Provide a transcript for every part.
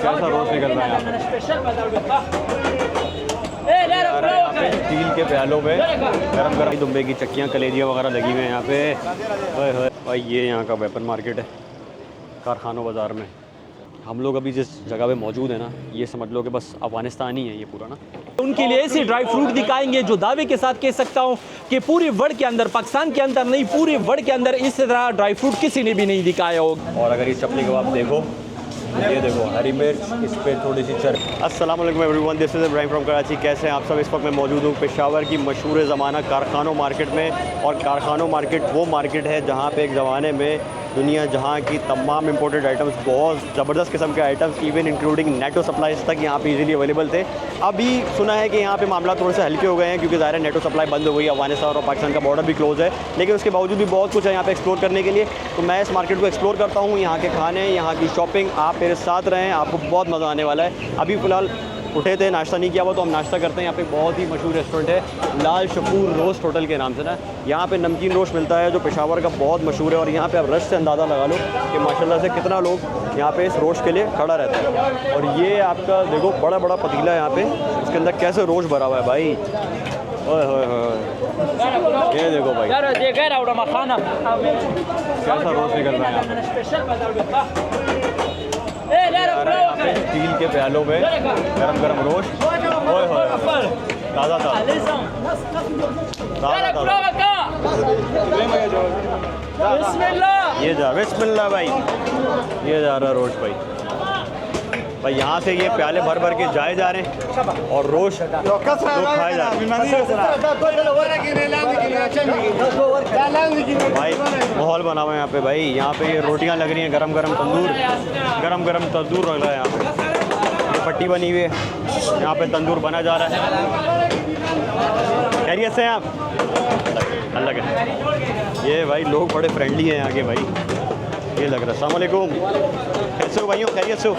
कैसा रोज निकल रहा है यहाँ पे स्टील के प्यालों में गरम गरम दुम्बे की चक्कियाँ कलेजियाँ वगैरह लगी हुई हैं यहाँ पे। ओए होए भाई, ये यहाँ का वेपन मार्केट है कारखानों बाज़ार में। हम लोग अभी जिस जगह पे मौजूद है ना, ये समझ लो कि बस अफगानिस्तान ही है ये पूरा ना। उनके लिए ऐसे ड्राई फ्रूट दिखाएंगे जो दावे के साथ कह सकता हूँ कि पूरे वर्ल्ड के अंदर, पाकिस्तान के अंदर नहीं पूरे वर्ल्ड के अंदर इस तरह ड्राई फ्रूट किसी ने भी नहीं दिखाया होगा। और अगर ये चपली कबाब देखो, ये देखो हरी मिर्च, इस पर थोड़ी सी चर। अस्सलाम वालेकुम everyone, this is Ibrahim from Karachi. कैसे हैं आप सब? इस वक्त मैं मौजूद हूँ पेशावर की मशहूर ज़माना कारखानों मार्केट में। और कारखानों मार्केट वो मार्केट है जहाँ पे एक ज़माने में दुनिया जहाँ की तमाम इंपोर्टेड आइटम्स, बहुत ज़बरदस्त किस्म के items, even including NATO supplies तक यहाँ पे इजीली अवेलेबल थे। अभी सुना है कि यहाँ पे मामला थोड़े से हल्के हो गए हैं क्योंकि ज़ाहिर है नेटो सप्लाई बंद हो गई, अफगानिस्तान और पाकिस्तान का बॉर्डर भी क्लोज़ है। लेकिन उसके बावजूद भी बहुत कुछ है यहाँ पे एक्सप्लोर करने के लिए। तो मैं इस मार्केट को एक्सप्लोर करता हूँ, यहाँ के खाने, यहाँ की शॉपिंग। आप मेरे साथ रहें, आपको बहुत मज़ा आने वाला है। अभी फ़िलहाल उठे थे, नाश्ता नहीं किया हुआ, तो हम नाश्ता करते हैं। यहाँ पे बहुत ही मशहूर रेस्टोरेंट है लाल शकूर रोस्ट होटल के नाम से ना। यहाँ पे नमकीन रोस्ट मिलता है जो पेशावर का बहुत मशहूर है। और यहाँ पे आप रश से अंदाज़ा लगा लो कि माशाल्लाह से कितना लोग यहाँ पे इस रोस्ट के लिए खड़ा रहता है। और ये आपका देखो बड़ा बड़ा पतीला है यहाँ पे, उसके अंदर कैसे रोस्ट भरा हुआ है भाई। ओए होए होए, ये देखो भाई कैसा रोस्ट निकल रहा है यहाँ पे स्टील के प्यालों में गरम गरम रोस्ट। ओए होए, ताज़ा ताज़ा ये जा बिस्मिल्लाह भाई, ये जा रहा रोस्ट भाई। भाई यहाँ से ये प्याले भर भर के जाए जा रहे हैं और रोस्ट खाए जा रहे हैं भाई। माहौल बना हुआ है यहाँ पे भाई। यहाँ पे ये रोटियाँ लग रही हैं, गरम गरम तंदूर लग रहा है यहाँ पे। ये पट्टी बनी हुई है, यहाँ पे तंदूर बना जा रहा है। खैरियत से हैं आप? अल्लाह का। ये भाई लोग बड़े फ्रेंडली हैं यहाँ के भाई, ये लग रहा है। अस्सलाम वालेकुम, कैसे हो भाइयों? खैरियत से हो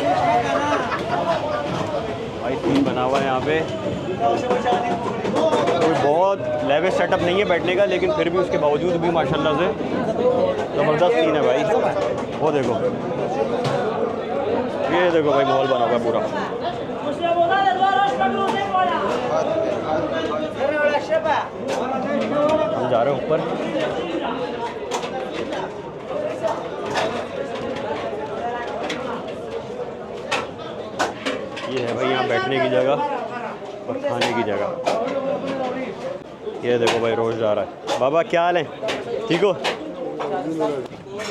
भाई? सीन बना हुआ है यहाँ पे। कोई बहुत लेवल सेटअप नहीं है बैठने का, लेकिन फिर भी उसके बावजूद भी माशाल्लाह से ज़बरदस्त सीन है भाई। वो देखो, ये देखो भाई माहौल बना हुआ है पूरा। हम जा रहे हैं ऊपर। ये है भाई यहाँ बैठने की जगह और खाने की जगह। ये देखो भाई रोज़ जा रहा है। बाबा क्या हाल है, ठीक हो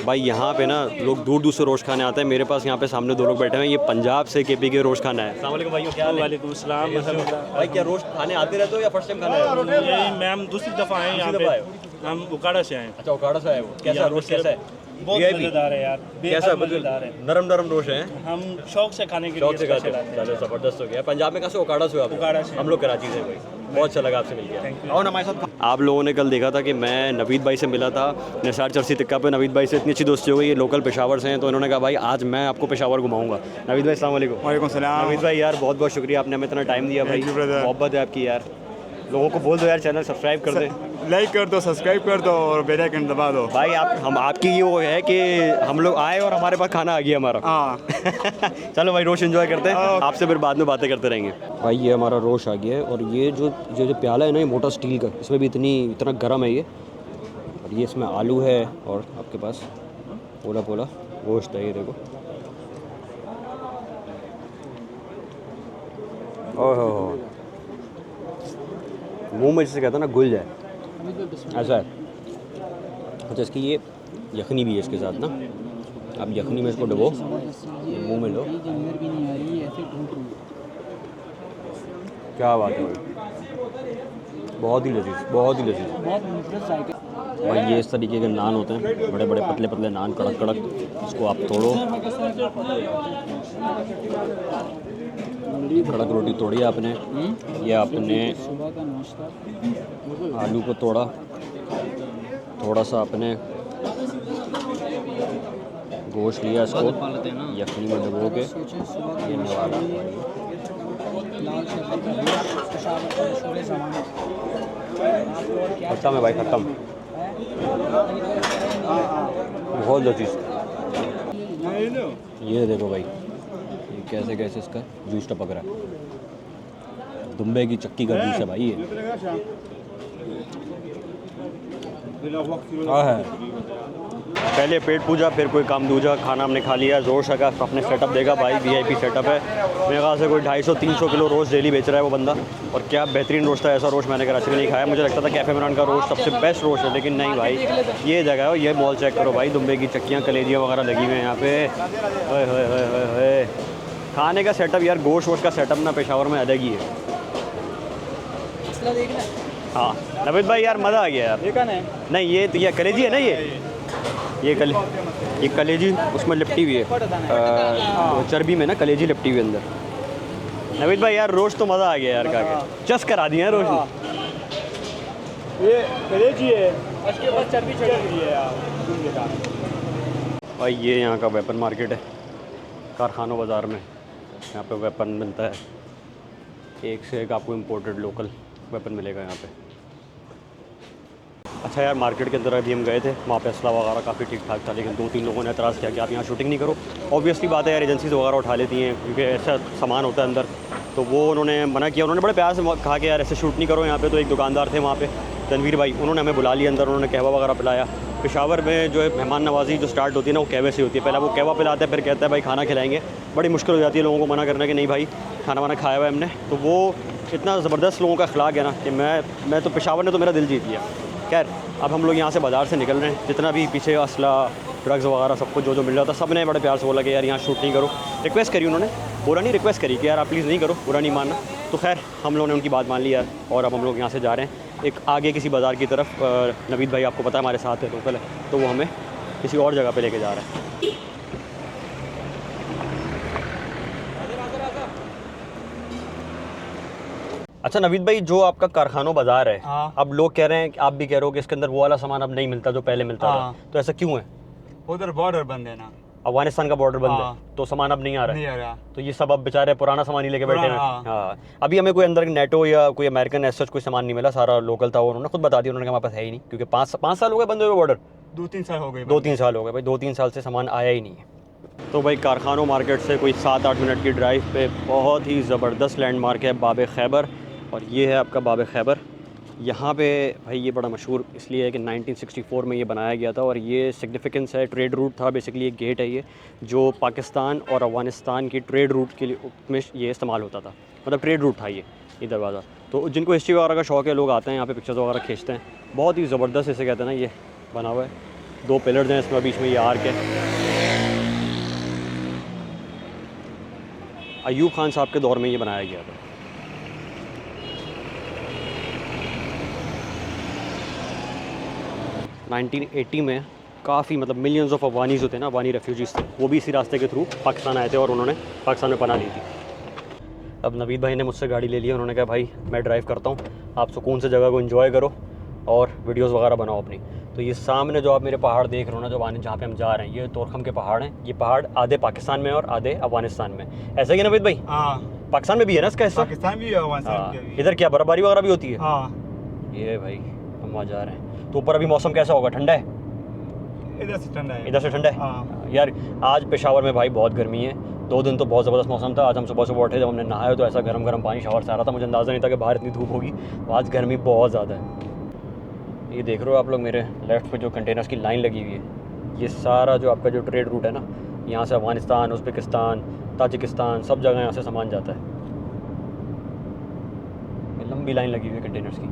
भाई? यहाँ पे ना लोग दूर दूर से रोज़ खाने आते हैं। मेरे पास यहाँ पे सामने दो लोग बैठे हैं, ये पंजाब से केपी के रोज़ खाना है। अस्सलाम वालेकुम भाई, क्या हाल है? वालेकुम अस्सलाम भाई। क्या रोज़ खाने आते रहते हो या फर्स्ट टाइम खाना है? ये मैम दूसरी दफ़ा आए यहाँ पे, हम उकाड़ा से आए। अच्छा, उकाड़ा से आए हो। कैसा रोज़ कैसा है? बहुत मज़ेदार है यार, कैसा मज़ेदार है? नरम नरम रोश है। हम शौक से खाने के शौक लिए से खाते हैं। चलो ज़बरदस्त हो गया। पंजाब में कैसे? उकाड़ा से हो आप? उकाड़ा से। हम लोग कराची से भाई। बहुत अच्छा लगा आपसे मिलकर। और हमारे साथ आप लोगों ने कल देखा था कि मैं नवीद भाई से मिला था निसार चरसी टिक्का पे। नवीद भाई से इतनी अच्छी दोस्ती हो गई, ये लोकल पेशावर से हैं, तो इन्होंने कहा भाई आज मैं आपको पेशावर घुमाऊंगा। नवीद भाई अस्सलाम वालेकुम। वालेकुम सलाम। नवीद भाई यार बहुत बहुत शुक्रिया, आपने हमें इतना टाइम दिया भाई। मोहब्बत है आपकी यार। लोगों को बोल दो यार चैनल सब्सक्राइब कर दे, लाइक कर दो, सब्सक्राइब कर दो और बेल आइकन दबा दो भाई। हम आपकी ये वो है कि हम लोग आए और हमारे पास खाना आ गया हमारा। हाँ चलो भाई रोश एंजॉय करते हैं, आपसे फिर बाद में बातें करते रहेंगे। भाई ये हमारा रोश आ गया है और ये जो प्याला है ना, ये मोटा स्टील का, इसमें भी इतना गर्म है ये। और ये इसमें आलू है और आपके पास पोला पोला गोश्त है, ये देखो। ओहो, मुंह में जिसे कहता है ना घुल जाए, ऐसा है। अच्छा, इसकी ये यखनी भी है इसके साथ ना। अब यखनी में इसको डबो, मुंह में लो। क्या बात है भाई, बहुत ही लजीज, बहुत ही लजीज भाई। ये इस तरीके के नान होते हैं, बड़े बड़े पतले पतले नान, कड़क कड़क। इसको आप तोड़ो, कड़क रोटी तोड़ी आपने, या आपने आलू को तोड़ा, थोड़ा सा आपने गोश्त लिया, इसको यखनी में डुबो के ये निवाला। खत्म है भाई, खत्म। बहुत लजीज। ये देखो भाई, ये कैसे कैसे इसका जूस टपक रहा है। दुम्बे की चक्की का जूस है भाई ये। हाँ है। पहले पेट पूजा फिर कोई काम दूजा, खाना हमने खा लिया, जोर शका अपने सेटअप देगा भाई, वीआईपी सेटअप है। मेरे ख्याल से कोई 250-300 किलो रोस्ट डेली बेच रहा है वो बंदा। और क्या बेहतरीन रोस्ट है, ऐसा रोस्ट मैंने कराची में नहीं खाया। मुझे लगता था कैफ़े इमरान का रोस्ट सबसे बेस्ट रोस्ट है, लेकिन नहीं भाई, ये जगह है, ये मॉल चेक करो भाई, दुम्बे की चक्कियाँ कलेजियाँ वगैरह लगी हुई हैं यहाँ पे। ओए खाने का सेटअप यार, गोश्त वोश्त का सेटअप ना पेशावर में अलग ही है। हाँ नवीद भाई यार मज़ा आ गया यार। ये कौन है? नहीं ये तो ये कलेजी है ना, ये कलेजी उसमें लिपटी हुई है, चर्बी में ना कलेजी लिपटी हुई अंदर। नवीद भाई यार रोस्ट तो मज़ा आ गया यार, खा के चस करा दिया है रोस्ट। ये कलेजी है, उसके बाद चर्बी चढ़ रही है यार। भाई ये यहाँ का वेपन मार्केट है, कारखानों बाज़ार में यहाँ पे वेपन मिलता है, एक से एक आपको इम्पोर्टेड लोकल वेपन मिलेगा यहाँ पे। अच्छा यार मार्केट के अंदर अभी हम गए थे, वहाँ पे असला वगैरह काफ़ी ठीक ठाक था, लेकिन 2-3 लोगों ने एतराज़ किया कि आप यहाँ शूटिंग नहीं करो। ऑब्वियसली बात है यार, एजेंसीज़ वगैरह उठा लेती हैं क्योंकि ऐसा सामान होता है अंदर, तो वो उन्होंने मना किया। उन्होंने बड़े प्यार से कहा कि यार ऐसे शूट नहीं करो यहाँ पे। तो एक दुकानदार थे वहाँ पे तनवीर भाई, उन्होंने हमें बुला लिया अंदर, उन्होंने कहवा वगैरह पिलाया। पेशावर में जो है मेहमान नवाजी जो स्टार्ट होती है ना, वो कहवे से होती है। पहले वो कहवा पिलाते हैं, फिर कहता है भाई खाना खिलाएंगे। बड़ी मुश्किल हो जाती है लोगों को मना करना कि नहीं भाई खाना वाना खाया हुआ है हमने। तो वो इतना ज़बरदस्त लोगों का अखलाक है ना कि मैं तो पेशावर ने तो मेरा दिल जीत लिया। खैर अब हम लोग यहाँ से बाज़ार से निकल रहे हैं, जितना भी पीछे असला ड्रग्स वगैरह सब कुछ जो मिल रहा था, सब ने बड़े प्यार से बोला कि यार यहाँ शूट नहीं करो। रिक्वेस्ट करी उन्होंने, बुरा नहीं रिक्वेस्ट करी कि यार आप प्लीज़ नहीं करो, बुरा नहीं मानना। तो खैर हम लोगों ने उनकी बात मान ली यार, और अब हम लोग यहाँ से जा रहे हैं एक आगे किसी बाज़ार की तरफ। नवीद भाई आपको पता है हमारे साथ है, लोकल है, तो वो हमें किसी और जगह पे लेके जा रहा है। अच्छा नवीद भाई, जो आपका कारखानों बाज़ार है, हाँ। अब लोग कह रहे हैं, आप भी कह रहे हो कि इसके अंदर वो वाला सामान अब नहीं मिलता जो पहले मिलता हाँ। था, तो ऐसा क्यों है? उधर बॉर्डर बंद है ना, अफगानिस्तान का बॉर्डर बंद हाँ। है, तो सामान अब नहीं आ रहा नहीं है। आ रहा। तो ये सब अब बेचारे पुराना सामान ही लेके बैठे हैं। हाँ। हाँ अभी हमें कोई अंदर नेटो या कोई अमेरिकन ऐसा कोई सामान नहीं मिला, सारा लोकल था। उन्होंने खुद बता दिया, उन्होंने कहा हमारे पास है ही नहीं, क्योंकि 5 साल हो गए बंद हुए बॉर्डर। 2-3 साल हो गए। 2-3 साल हो गए भाई, 2-3 साल से सामान आया ही नहीं है। तो भाई कारखानों मार्केट से कोई 7-8 मिनट की ड्राइव पे बहुत ही ज़बरदस्त लैंडमार्क है बाब खैबर, और ये है आपका बाब खैबर। यहाँ पे भाई ये बड़ा मशहूर इसलिए है कि 1964 में ये बनाया गया था, और ये सिग्निफिकेंस है, ट्रेड रूट था बेसिकली, एक गेट है ये जो पाकिस्तान और अफ़गानिस्तान की ट्रेड रूट के लिए में ये इस्तेमाल होता था, मतलब ट्रेड रूट था ये दरवाज़ा। तो जिनको हिस्ट्री वगैरह का शौक़ है लोग आते हैं यहाँ पे, पिक्चर्स वगैरह खींचते हैं। बहुत ही ज़बरदस्त इसे कहते हैं ना, ये बना हुआ है, 2 पिलर्स हैं इसमें, बीच में ये आर्क है। अयूब खान साहब के दौर में ये बनाया गया था। नाइनटीन 1980 में काफ़ी मतलब मिलियंस ऑफ अफगानीज़ होते हैं ना, अफगानी रेफ्यूजीज़ थे, वो भी इसी रास्ते के थ्रू पाकिस्तान आए थे और उन्होंने पाकिस्तान में पनाह ली थी। अब नवीद भाई ने मुझसे गाड़ी ले ली है, उन्होंने कहा भाई मैं ड्राइव करता हूँ, आप सुकून से जगह को एंजॉय करो और वीडियोस वगैरह बनाओ अपनी। तो ये सामने जो आप मेरे पहाड़ देख रहे हो ना, जो जहाँ पे हम जा रहे हैं, ये तोरखम के पहाड़ हैं। ये पहाड़ आधे पाकिस्तान में और आधे अफगानिस्तान में, ऐसा ही है नवीद भाई? हाँ, पाकिस्तान में भी है ना इसका हिस्सा? पाकिस्तान भी है, अफगानिस्तान भी है। इधर क्या बर्फबारी वगैरह भी होती है? हाँ, ये भाई हम वहाँ जा रहे हैं। तो ऊपर अभी मौसम कैसा होगा? ठंडा है? इधर से ठंडा है। इधर से ठंडा है? हाँ। यार आज पेशावर में भाई बहुत गर्मी है, 2 दिन तो बहुत ज़बरदस्त मौसम था। आज हम सुबह उठे, जब हमने नहाया तो ऐसा गर्म गर्म पानी शावर से आ रहा था, मुझे अंदाज़ा नहीं था कि बाहर इतनी धूप होगी। तो आज गर्मी बहुत ज़्यादा है। ये देख रहे हो आप लोग मेरे लेफ़्ट पे जो कंटेनर्स की लाइन लगी हुई है, ये सारा जो आपका जो ट्रेड रूट है ना, यहाँ से अफ़गानिस्तान, उज़्बेकिस्तान, ताजिकिस्तान, सब जगह यहाँ से सामान जाता है। ये लंबी लाइन लगी हुई है कंटेनर्स की।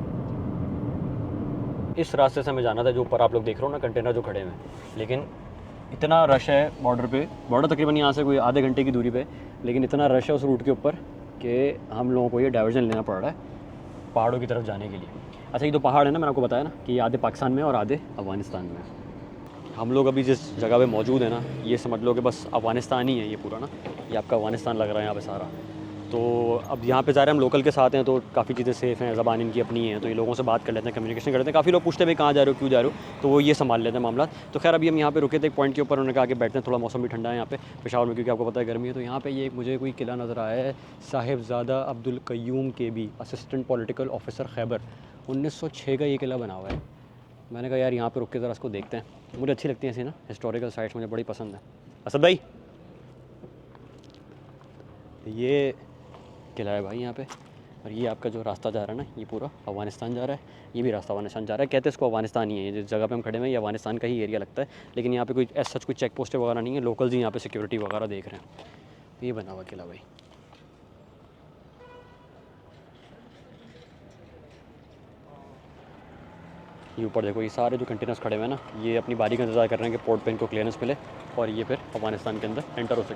इस रास्ते से हमें जाना था जो ऊपर आप लोग देख रहे हो ना कंटेनर जो खड़े हुए हैं, लेकिन इतना रश है बॉर्डर पे, बॉर्डर तकरीबन यहाँ से कोई आधे घंटे की दूरी पे, लेकिन इतना रश है उस रूट के ऊपर कि हम लोगों को ये डाइवर्जन लेना पड़ रहा है पहाड़ों की तरफ जाने के लिए। अच्छा ये 2 पहाड़ है ना, मैंने आपको बताया ना कि ये आधे पाकिस्तान में और आधे अफ़गानिस्तान में। हम लोग अभी जिस जगह पे मौजूद है ना, ये समझ लो कि बस अफ़गानिस्तान ही है ये पूरा ना, ये आपका अफ़गानिस्तान लग रहा है यहाँ पे सारा। तो अब यहाँ पे जा रहे हैं हम, लोकल के साथ हैं तो काफ़ी चीज़ें सेफ़ हैं, ज़बान इनकी अपनी है, तो ये लोगों से बात कर लेते हैं, कम्युनिकेशन करते हैं। काफ़ी लोग पूछते हैं भाई कहाँ जा रहे हो, क्यों जा रहे हो, तो वो ये संभाल लेते हैं मामला। तो खैर अभी हम यहाँ पे रुके थे एक पॉइंट के ऊपर, उन्होंने कहा कि बैठते हैं, थोड़ा मौसम भी ठंडा है यहाँ पे पेशावर में, क्योंकि आपको पता है गर्मी है। तो यहाँ पे ये मुझे कोई किला नज़र आया है, साहिबजादा अब्दुल क़य्यूम केबी, असिस्टेंट पॉलिटिकल ऑफिसर खैबर। 1906 का ये किला बना हुआ है। मैंने कहा यार यहाँ पे रुक के ज़रा इसको देखते हैं, मुझे अच्छी लगती हैं ऐसी ना हिस्टोरिकल साइट्स, मुझे बड़ी पसंद है। असद भाई ये किला है भाई यहाँ पे, और ये आपका जो रास्ता जा रहा है ना, ये पूरा अफ़गानिस्तान जा रहा है। ये भी रास्ता अफ़गानिस्तान जा रहा है। कहते हैं इसको अफ़गानिस्तान ही है, जिस जगह पे हम खड़े हैं ये अफ़गानिस्तान का ही एरिया लगता है। लेकिन यहाँ पे कोई ऐसा सच कोई चेक पोस्ट वगैरह नहीं है, लोकल्स ही यहाँ पे सिक्योरिटी वगैरह देख रहे हैं। ये बना हुआ किला भाई। ये ऊपर देखो, ये सारे जो कंटेनर्स खड़े हुए हैं ना, ये अपनी बारी का इंतज़ार कर रहे हैं कि पोर्ट पे इनको क्लियरेंस मिले और ये फिर अफ़गानिस्तान के अंदर एंटर हो सके।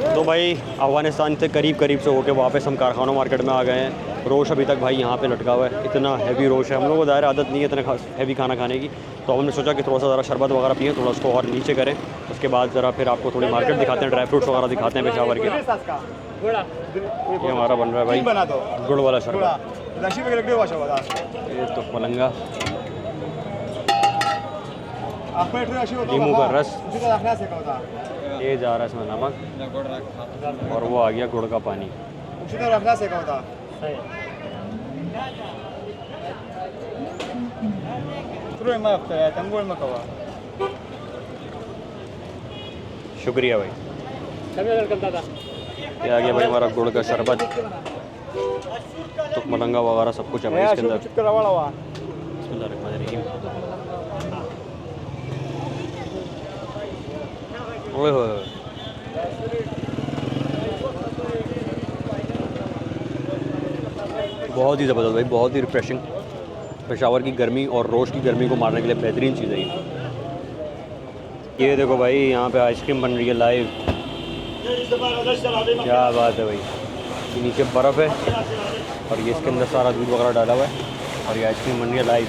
तो भाई अफ़गानिस्तान से करीब से होके वापस हम कारखानों मार्केट में आ गए हैं। रोश अभी तक भाई यहाँ पे लटका हुआ है, इतना हैवी रोश है। हम लोगों को दायरा आदत नहीं है इतना हैवी खाना खाने की, तो हमने सोचा कि थोड़ा सा ज़रा शरबत वगैरह पिए, थोड़ा उसको और नीचे करें। उसके बाद ज़रा फिर आपको थोड़ी मार्केट दिखाते हैं, ड्राई फ्रूट्स वगैरह दिखाते हैं पेशावर के। ये हमारा बन रहा है भाई बना दो गुड़ वाला शरबत। ये तो पलंगा, नींबू का रस, ये जा रहा है इसमें नमक, और वो आ गया गुड़ का पानी। शुक्रिया भाई। ये आ गया भाई हमारा गुड़ का शरबत, तो मलंगा वगैरह सब कुछ है भाई इसके अंदर। बिस्मिल्लाहिर्रहमानिर्रहीम। ओए होए, बहुत ही ज़बरदस्त भाई, बहुत ही रिफ्रेशिंग। पेशावर की गर्मी और रोश की गर्मी को मारने के लिए बेहतरीन चीज़ है ये। देखो भाई यहाँ पे आइसक्रीम बन रही है लाइव, क्या बात है भाई। ये नीचे बर्फ़ है और ये इसके अंदर सारा दूध वगैरह डाला हुआ है, और ये आइसक्रीम बन रही है लाइव।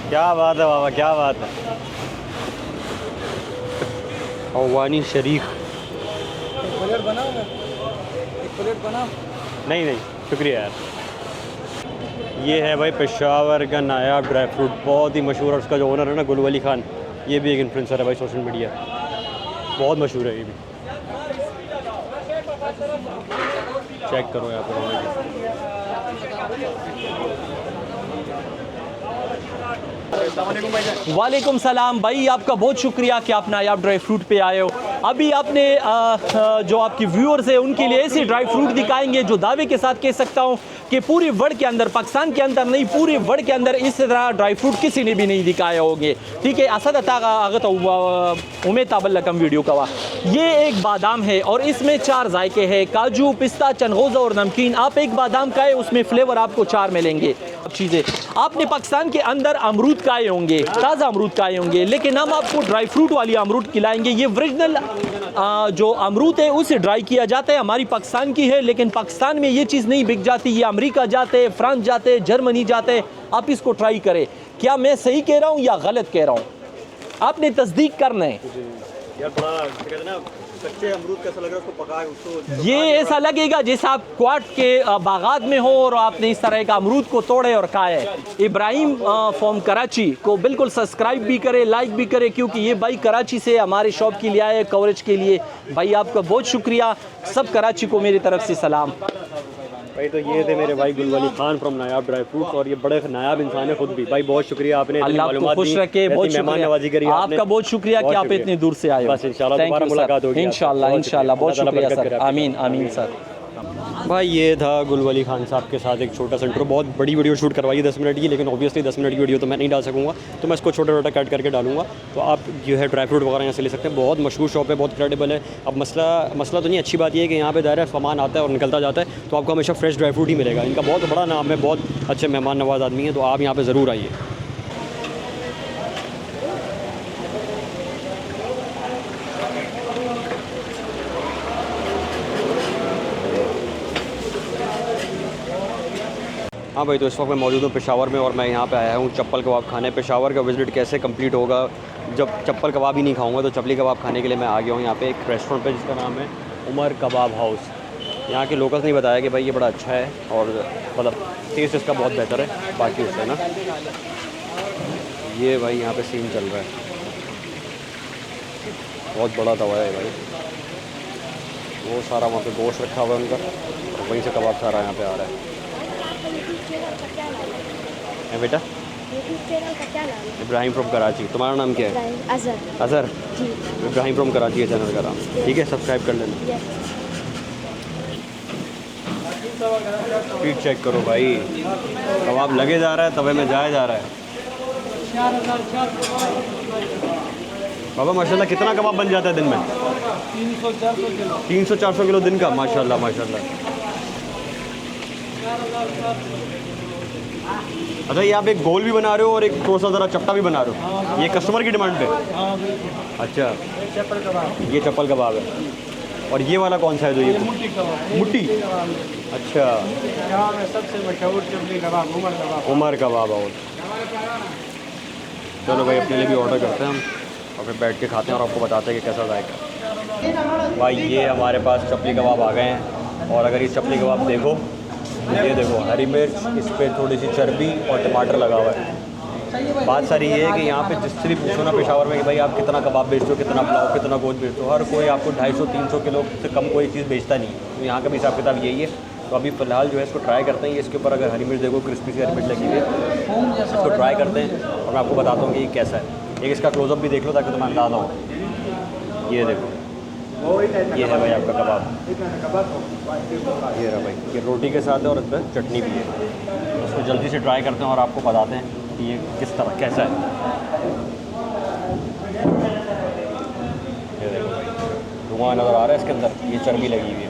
क्या बात है बाबा, क्या बात है। अफगानी शरीक प्लेट बनाओ, एक प्लेट बनाओ। नहीं शुक्रिया यार। ये है भाई पेशावर का नायाब ड्राई फ्रूट, बहुत ही मशहूर है। उसका जो ओनर है ना गुल वली खान, ये भी एक इन्फ्लुएंसर है भाई सोशल मीडिया, बहुत मशहूर है ये भी। चेक करो यहाँ पर। वालेकुम सलाम भाई, आपका बहुत शुक्रिया कि आप नायाब ड्राई फ्रूट पे आए हो। अभी आपने जो आपकी व्यूअर्स है उनके लिए ऐसे ड्राई फ्रूट दिखाएंगे जो दावे के साथ कह सकता हूँ कि पूरे वर्ल्ड के अंदर, पाकिस्तान के अंदर नहीं पूरे वर्ल्ड के अंदर इस तरह ड्राई फ्रूट किसी ने भी नहीं दिखाए होंगे। ठीक है, असद अगत उमेद ताबल्लकम वीडियो का। ये एक बादाम है और इसमें 4 जायके हैं, काजू, पिस्ता, चनगोज़ा और नमकीन। आप एक बादाम खाए, उसमें फ्लेवर आपको 4 मिलेंगे चीज़ें। आपने पाकिस्तान के अंदर अमरूद खाए होंगे, ताज़ा अमरूद खाए होंगे, लेकिन हम आपको ड्राई फ्रूट वाली अमरूद खिलाएंगे। ये ओरिजिनल जो अमरूद है उसे ड्राई किया जाता है, हमारी पाकिस्तान की है, लेकिन पाकिस्तान में ये चीज़ नहीं बिक जाती। ये अमेरिका जाते हैं, फ्रांस जाते हैं, जर्मनी जाते हैं। आप इसको ट्राई करें। क्या मैं सही कह रहा हूँ या गलत कह रहा हूँ, आपने तस्दीक करना है। यार बड़ा कहते हैं ना, कच्चे अमरूद कैसा लग रहा है उसको पका उसको, ये ऐसा लगेगा जैसे आप क्वाट के बागात में हो और आपने इस तरह का अमरूद को तोड़े और खाए। इब्राहिम फ्रॉम कराची को बिल्कुल सब्सक्राइब भी करे, लाइक भी करे, क्योंकि ये भाई कराची से हमारे शॉप के लिए आए कवरेज के लिए। भाई आपका बहुत शुक्रिया, सब कराची को मेरी तरफ से सलाम। भाई तो ये थे मेरे भाई Gul Wali Khan from Nayab dry fruits, और ये बड़े नायाब इंसान है खुद भी। भाई बहुत शुक्रिया, आपने अल्लाह आपको खुश रखे, बहुत मेहमान नवाजी करी आपका बहुत शुक्रिया कि आप इतनी दूर से आए हो। बस इंशाल्लाह दोबारा मुलाकात होगी इंशाल्लाह। बहुत शुक्रिया सर, आमीन आमीन सर। भाई ये था गुल वली खान साहब के साथ एक छोटा सा इंट्रो। बहुत बड़ी वीडियो शूट करवाई है 10 मिनट की, लेकिन ऑब्वियसली 10 मिनट की वीडियो तो मैं नहीं डाल सकूँगा, तो मैं इसको छोटा कट करके डालूंगा। तो आप जो है ड्राई फ्रूट वगैरह यहाँ से ले सकते हैं। बहुत मशहूर शॉप है, बहुत क्रेडिबल है। अब मसला तो नहीं, अच्छी बात यह है कि यहाँ पे दायरा सामान आता है और निकलता जाता है, तो आपको हमेशा फ्रेश ड्राई फ्रूट ही मिलेगा। इनका बहुत बड़ा नाम है, बहुत अच्छे मेहमान नवाज आदमी है, तो आप यहाँ पर ज़रूर आइए। हाँ भाई, तो इस वक्त मैं मौजूद हूँ पेशावर में, और मैं यहाँ पे आया हूँ चप्पल कबाब खाने। पेशावर का विज़िट कैसे कंप्लीट होगा जब चप्पल कबाब ही नहीं खाऊंगा, तो चपली कबाब खाने के लिए मैं आ गया हूँ यहाँ पे एक रेस्टोरेंट पे जिसका नाम है उमर कबाब हाउस। यहाँ के लोकल्स ने बताया कि भाई ये बड़ा अच्छा है और मतलब टेस्ट इसका बहुत बेहतर है बाकी उससे ना। ये भाई यहाँ पे सीन चल रहा है, बहुत बड़ा तवा है भाई। वो सारा वहाँ पे गोश्त रखा हुआ है उनका, और वहीं से कबाब सारा यहाँ पे आ रहा है। बेटा इब्राहिम फ्रॉम कराची, तुम्हारा नाम क्या है? अज़हर। इब्राहिम फ्रॉम कराची है चैनल का नाम, ठीक है, सब्सक्राइब कर लेना। स्पीड चेक करो भाई, कबाब लगे जा रहा है, तवे में जाया जा रहा है। बाबा माशाल्लाह कितना कबाब बन जाता है दिन में? 300-400 किलो। 300-400 किलो दिन का, माशाल्लाह माशाल्लाह। अच्छा, ये आप एक गोल भी बना रहे हो और एक थोड़ा सा ज़रा चपटा भी बना रहे हो, ये कस्टमर की डिमांड पे? हाँ बिल्कुल। अच्छा, चप्पल कबाब। ये चप्पल कबाब है। और ये वाला कौन सा है जो ये? मुट्ठी कबाब। मुट्ठी? अच्छा, यहाँ में सबसे मशहूर चपली कबाब उमर कबाब। उमर कबाब। और चलो भाई, अपने लिए भी ऑर्डर करते हैं हम और फिर बैठ के खाते हैं और आपको बताते हैं कि कैसा जाएगा। भाई ये हमारे पास चपली कबाब आ गए हैं, और अगर ये चपली कबाब देखो, ये देखो हरी मिर्च, इस पर थोड़ी सी चर्बी और टमाटर लगा हुआ है। बात सारी ये है कि यहाँ पे जिससे भी पूछो ना पेशावर में कि भाई आप कितना कबाब बेचते हो, कितना पुलाव, कितना गोश्त बेचते हो, हर कोई आपको 250-300 किलो से कम कोई चीज़ बेचता नहीं है। तो यहाँ का भी हिसाब किताब यही है। तो अभी फ़िलहाल जो है इसको ट्राई करते हैं। ये इसके ऊपर अगर हरी मिर्च देखो, क्रिस्पी सी हरी मिर्च लगी हुई है, इसको ट्राई करते हैं और मैं आपको बताता हूँ कि ये कैसा है। एक इसका क्लोज़अप भी देख लो ताकि तुम्हें अंदाज़ा हो। ये देखो, ये है भाई आपका कबाब, ये रहा भाई, ये रोटी के साथ है और इस पर चटनी भी है। उसको जल्दी से ट्राई करते हैं और आपको बताते हैं कि ये किस तरह कैसा है। ये देखो भाई, धुआं नज़र आ रहा है इसके अंदर, ये चर्बी लगी हुई है।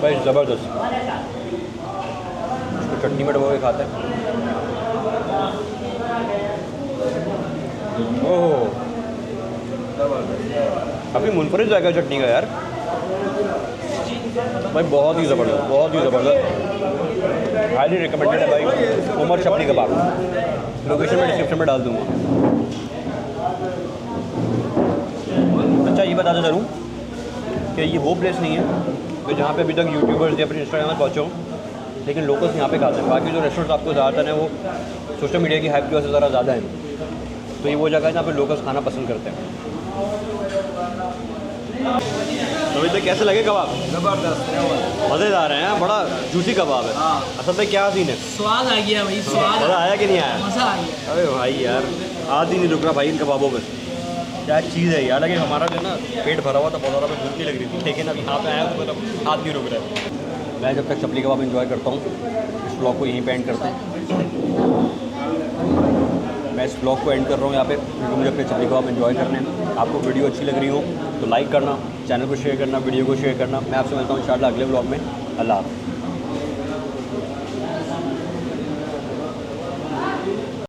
भाई ज़बरदस्त, इसको चटनी में डबो के खाते हैं। ओह, काफ़ी मुनफरिद जाएगा चटनी का यार भाई, बहुत ही ज़बरदस्त, बहुत ही ज़बरदस्त। हाईली रिकमेंडेड है भाई, उमर चपली कबाब। लोकेशन में डिस्क्रिप्शन में डाल दूँगा। अच्छा, ये बताता चलूँ कि ये वो प्लेस नहीं है कि जहाँ पे अभी तक यूट्यूबर्स या फिर इंस्टाग्राम में पहुँचे हों, लेकिन लोकल्स यहाँ पे खाते हैं। बाकी जो रेस्टोरेंट आपको ज़्यादातर हैं वो सोशल मीडिया की हाइप की वजह से ज़रा ज़्यादा है। तो ये वो जगह है जहाँ पे लोकल्स खाना पसंद करते हैं। तो अभी तक कैसे लगे कबाब? जबरदस्त, मज़ेदार हैं, बड़ा जूसी कबाब है। असल में क्या सीन है? स्वाद आ गया भाई, स्वाद मज़ा आया कि नहीं आया? मज़ा आ गया। अरे भाई यार, आज ही नहीं रुक रहा भाई इन कबाबों पर। क्या चीज़ है यार, लेकिन हमारा जो है ना पेट भरा हुआ था, बहुत ज़्यादा भूख नहीं लग रही थी, लेकिन अब यहाँ पे आया तो मतलब हाथ नहीं रुक रहा है। मैं जब तक चपली कबाब एंजॉय करता हूँ, इस ब्लॉग को यहीं पे एंड करते हैं। मैं इस ब्लॉग को एंड कर रहा हूँ यहाँ पे, क्योंकि मुझे अपने चपली कबाब एंजॉय करने हैं। आपको वीडियो अच्छी लग रही हो तो लाइक करना, चैनल को शेयर करना, वीडियो को शेयर करना। मैं आपसे मिलता हूँ इंशाल्लाह अगले ब्लॉग में। अल्लाह हाफ़िज़।